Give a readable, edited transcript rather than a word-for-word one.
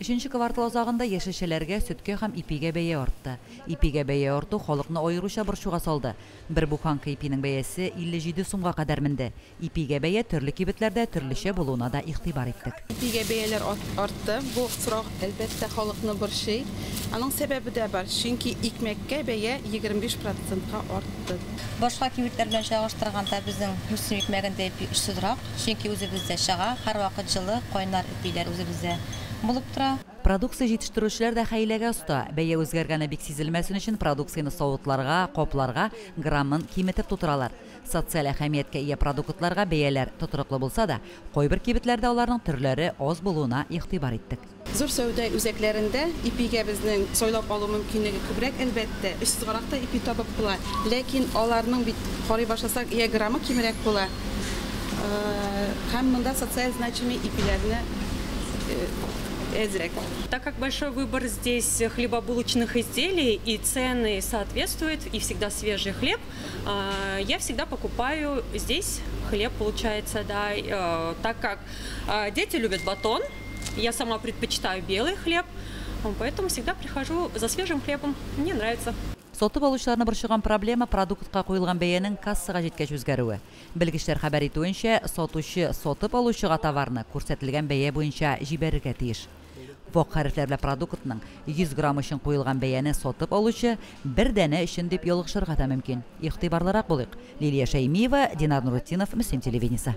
3 квартал озагында яшәшәләргә, сөткә һәм ипигә бәя артты. Ипигә бәя арту халыкны аеруча борчуга салды. Бер буханка ипинең бәясе 57 сумга кадәр менде. Ипигә бәя төрле кибетләрдә төрлечә булуына да игътибар иттек. Ипигә бәяләр артты. Бу сорак әлбәттә халыкны борчый. Аның сәбәбе дә бар. Чөнки икмәккә бәя 25%-ка артты. Башка кибетләр белән чагыштырганда безнең мөслим икмәгендә ипи үсүдрак. Чөнки үзебездә чага, һәрвакыт җылы, кайнар ипиләр үзебездә булып тора. Продукция җитештерүчеләр дә хәйләгә оста. Бәя үзгәргәне бик сизелмәсен өчен продукцияны савытларга, копларга граммын киметеп тутыралар. Социаль әһәмияткә ия продуктларга бәяләр тотрыклы булса да, кайбер кибетләрдә аларның төрләре аз булуына игътибар иттек. Зур сәүдә үзәкләрендә ипигә безнең сайлап алу мөмкинлеге күбрәк, әлбәттә. Өстизгаракта ипи табып була. Ләкин аларның бит карый башласак, граммы кимерәк була. Һәм монда социаль значимый ипиләрне Так как большой выбор здесь хлебобулочных изделий и цены соответствуют, и всегда свежий хлеб, я всегда покупаю здесь хлеб, получается, да, так как дети любят батон, я сама предпочитаю белый хлеб, поэтому всегда прихожу за свежим хлебом, мне нравится. Сатып алучыларны борчыган проблема продуктка куелган бәянең кассага җиткәч үзгәрүе. Белгечләр хәбәр итүенчә, сатучы сатып алучыга товарны күрсәтелгән бәя буенча җибәрергә тиеш. Вак хәрефләр белән продуктның 100 грамм өчен куелган бәяне сатып алучы бер дәне өчен дип ялгышырга да мөмкин. Игътибарлырак булыйк. Лилия Шәймиева, Динар Нурутдинов, Мөслим телевидениесе.